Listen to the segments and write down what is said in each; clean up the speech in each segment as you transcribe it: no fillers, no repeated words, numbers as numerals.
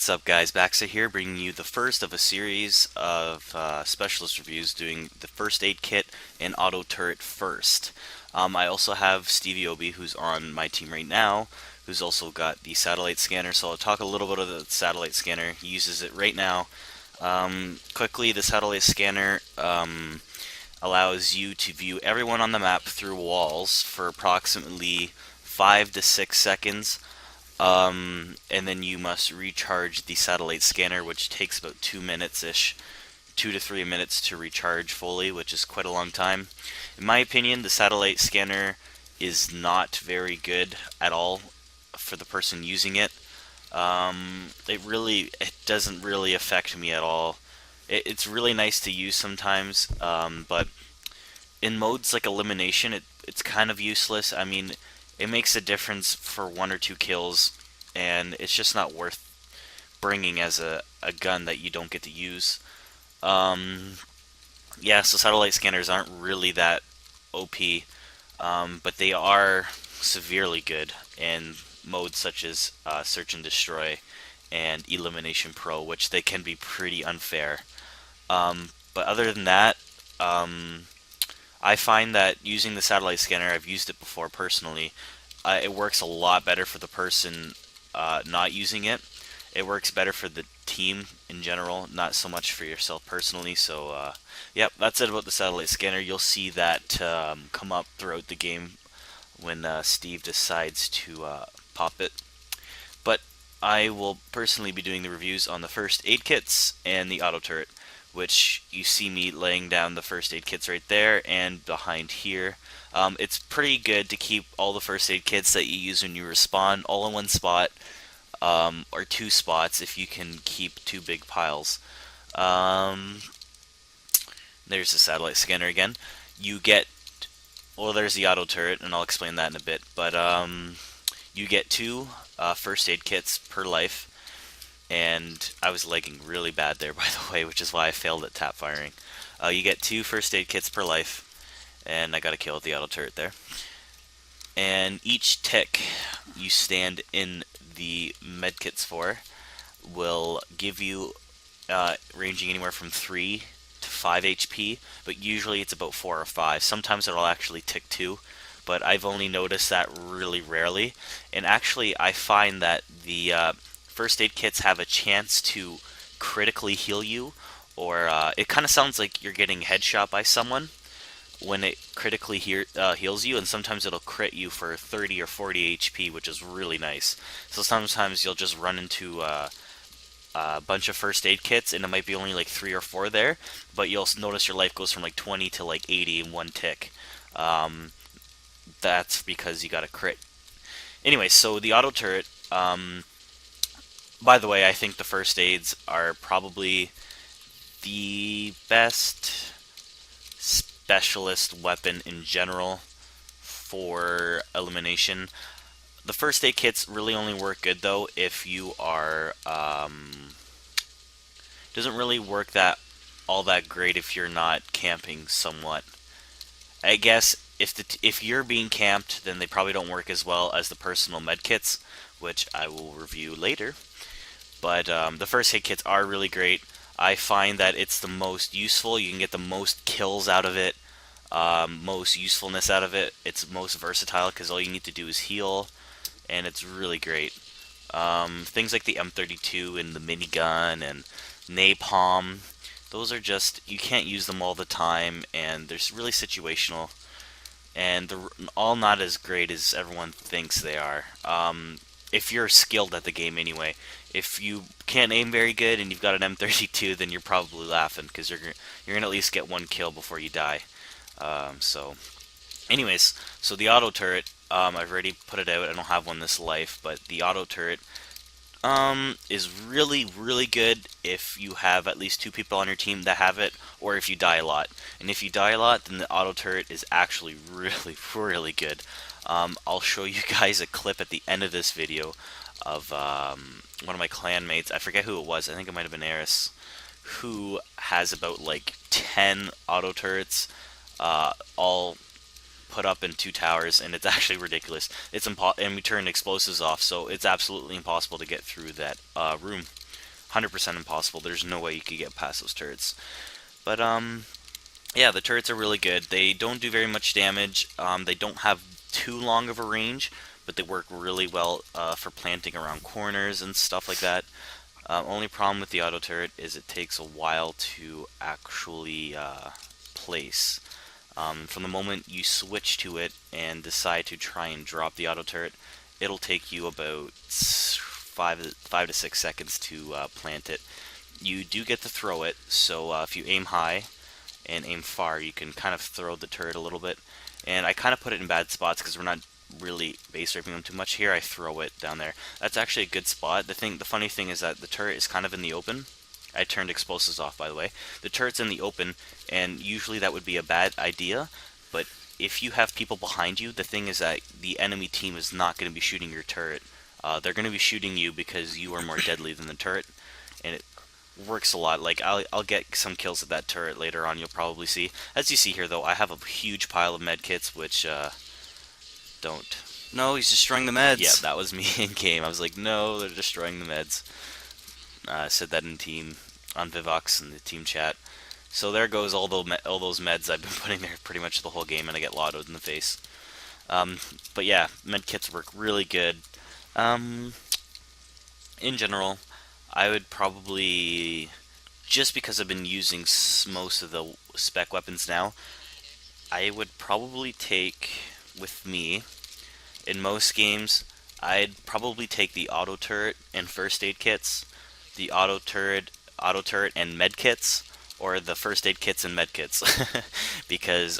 What's up, guys? Baxstar here, bringing you the first of a series of specialist reviews doing the first aid kit and auto turret first. I also have Stevie Obi, who's on my team right now, who's also got the satellite scanner. So I'll talk a little bit of the satellite scanner. He uses it right now. Quickly, the satellite scanner allows you to view everyone on the map through walls for approximately 5 to 6 seconds. And then you must recharge the satellite scanner, which takes about 2 minutes-ish, 2 to 3 minutes to recharge fully, which is quite a long time. In my opinion, the satellite scanner is not very good at all for the person using it. It doesn't really affect me at all. It's really nice to use sometimes, but in modes like Elimination, it's kind of useless. I mean, it makes a difference for 1 or 2 kills, and it's just not worth bringing as a gun that you don't get to use. Yeah, so satellite scanners aren't really that OP, but they are severely good in modes such as Search and Destroy and Elimination Pro, which they can be pretty unfair. But other than that, I find that using the satellite scanner, I've used it before personally, it works a lot better for the person not using it. It works better for the team in general, not so much for yourself personally. So, yep, that's it about the satellite scanner. You'll see that come up throughout the game when Steve decides to pop it. But I will personally be doing the reviews on the first aid kits and the auto turret, which you see me laying down the first aid kits right there and behind here. It's pretty good to keep all the first aid kits that you use when you respawn all in one spot, or 2 spots if you can keep 2 big piles. There's the satellite scanner again. You get, well, there's the auto turret, and I'll explain that in a bit, but you get 2 first aid kits per life. And I was lagging really bad there, by the way, which is why I failed at tap firing. You get 2 first aid kits per life, and I got a kill with the auto turret there. And each tick you stand in the medkits for will give you ranging anywhere from 3 to 5 HP, but usually it's about 4 or 5. Sometimes it'll actually tick 2, but I've only noticed that really rarely. And actually, I find that the first aid kits have a chance to critically heal you, or it kind of sounds like you're getting headshot by someone when it critically heals you, and sometimes it'll crit you for 30 or 40 HP, which is really nice. So sometimes you'll just run into a bunch of first aid kits, and it might be only like 3 or 4 there, but you'll notice your life goes from like 20 to like 80 in one tick. That's because you got a crit. Anyway, so the auto turret, by the way, I think the first aids are probably the best specialist weapon in general for elimination. The first aid kits really only work good though if you are doesn't really work all that great if you're not camping somewhat. I guess if you're being camped, then they probably don't work as well as the personal med kits, which I will review later. But the first aid kits are really great. I find that it's the most useful. You can get the most kills out of it, most usefulness out of it. It's most versatile because all you need to do is heal, and it's really great. Things like the M32 and the minigun and napalm, those are just, you can't use them all the time, and they're really situational, and they're all not as great as everyone thinks they are. If you're skilled at the game anyway. If you can't aim very good and you've got an M32, then you're probably laughing because you're gonna at least get 1 kill before you die. Anyways, so the auto turret, I've already put it out. I don't have one this life, but the auto turret is really good if you have at least 2 people on your team that have it, or if you die a lot. And if you die a lot, then the auto turret is actually really good. I'll show you guys a clip at the end of this video of one of my clan mates. I forget who it was. I think it might have been Eris, who has about like 10 auto turrets, all put up in 2 towers, and it's actually ridiculous. It's and we turn explosives off, so it's absolutely impossible to get through that room. 100% impossible. There's no way you could get past those turrets. But yeah, the turrets are really good. They don't do very much damage. They don't have too long of a range, but they work really well for planting around corners and stuff like that. Only problem with the auto turret is it takes a while to actually place. From the moment you switch to it and decide to try and drop the auto turret, it'll take you about 5 to 6 seconds to plant it. You do get to throw it, so if you aim high and aim far, you can kind of throw the turret a little bit. And I kind of put it in bad spots because we're not really base raping them too much here. I throw it down there. That's actually a good spot. The funny thing is that the turret is kind of in the open. I turned explosives off, by the way. The turret's in the open, and usually that would be a bad idea, but if you have people behind you, the thing is that the enemy team is not going to be shooting your turret. They're going to be shooting you because you are more deadly than the turret, and it works a lot. Like, I'll get some kills at that turret later on, you'll probably see. As you see here, though, I have a huge pile of medkits, which, don't... No, he's destroying the meds. Yeah, that was me in game. I was like, no, they're destroying the meds. I said that in team, on Vivox in the team chat. So there goes all those meds I've been putting there pretty much the whole game, and I get lottoed in the face. But yeah, medkits work really good. In general, I would probably, just because I've been using most of the spec weapons now, I would probably take, with me, in most games, I'd probably take the auto turret and first aid kits, the auto turret and med kits, or the first aid kits and med kits, because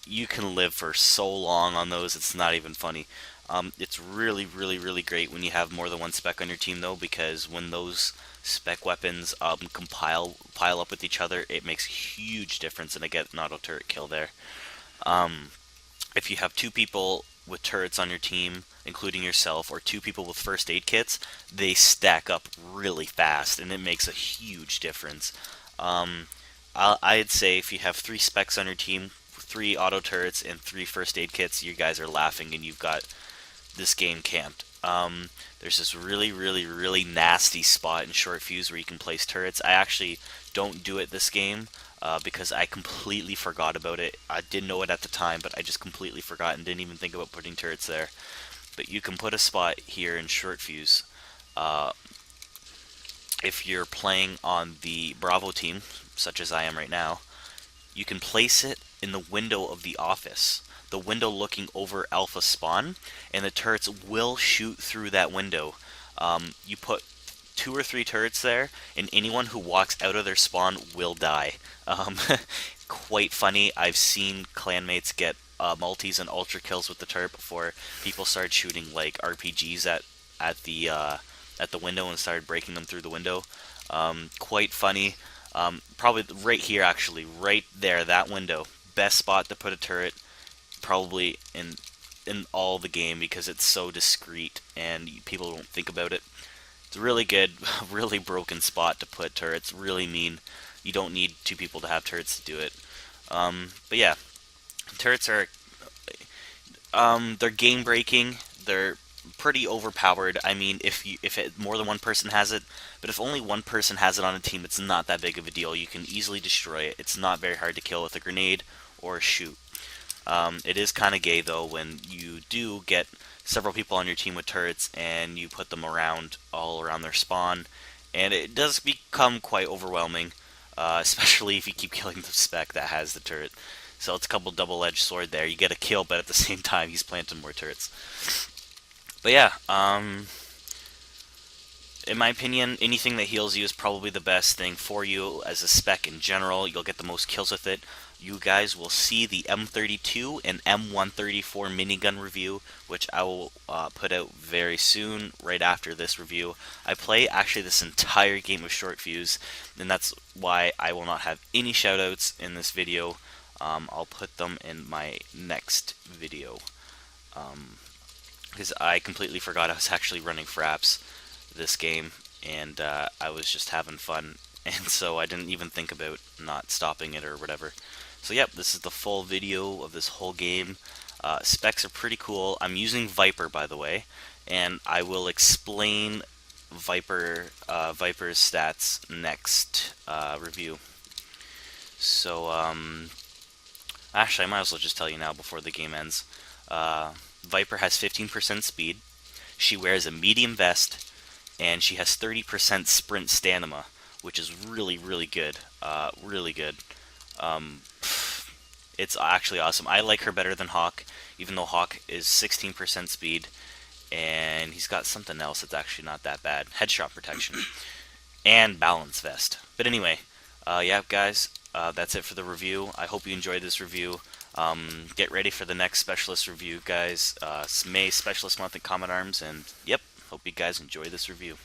you can live for so long on those, it's not even funny. It's really, really, really great when you have more than one spec on your team, though, because when those spec weapons pile up with each other, it makes a huge difference, and I get an auto turret kill there. If you have two people with turrets on your team, including yourself, or two people with first aid kits, they stack up really fast, and it makes a huge difference. I'd say if you have 3 specs on your team, 3 auto turrets, and 3 first aid kits, you guys are laughing, and you've got this game camped. There's this really, really, really nasty spot in short fuse where you can place turrets. I actually don't do it this game, because I completely forgot about it. I didn't know it at the time, but I just completely forgot and didn't even think about putting turrets there. But you can put a spot here in short fuse. If you're playing on the Bravo team, such as I am right now, you can place it in the window of the office. The window looking over Alpha spawn, and the turrets will shoot through that window. You put 2 or 3 turrets there, and anyone who walks out of their spawn will die. Quite funny. I've seen clanmates get multis and ultra kills with the turret before people started shooting like RPGs at the window and started breaking them through the window. Quite funny. Probably right here, actually, right there, that window, best spot to put a turret, probably in all the game, because it's so discreet and people don't think about it. It's a really good, really broken spot to put turrets. Really mean. You don't need 2 people to have turrets to do it. But yeah, turrets are they're game breaking. They're pretty overpowered. I mean, if more than one person has it, but if only one person has it on a team, it's not that big of a deal. You can easily destroy it. It's not very hard to kill with a grenade or a shoot. It is kind of gay, though, when you do get several people on your team with turrets and you put them all around their spawn, and it does become quite overwhelming, especially if you keep killing the spec that has the turret. So it's a couple double-edged sword there. You get a kill, but at the same time, he's planting more turrets. But yeah, in my opinion, anything that heals you is probably the best thing for you as a spec in general. You'll get the most kills with it. You guys will see the M32 and M134 minigun review, which I will put out very soon, right after this review. I play actually this entire game of short fuse, and that's why I will not have any shoutouts in this video. I'll put them in my next video, because I completely forgot I was actually running fraps this game, and I was just having fun, and so I didn't even think about not stopping it or whatever. So yep, this is the full video of this whole game. Specs are pretty cool. I'm using Viper, by the way, and I will explain Viper's stats next review. So, actually, I might as well just tell you now before the game ends. Viper has 15% speed. She wears a medium vest, and she has 30% sprint stamina, which is really, really good. Really good. Um, it's actually awesome. I like her better than Hawk, even though Hawk is 16% speed, and he's got something else that's actually not that bad. Headshot protection and balance vest. But anyway, yeah, guys, that's it for the review. I hope you enjoyed this review. Get ready for the next specialist review, guys. May Specialist Month in Comet Arms, and yep, hope you guys enjoy this review.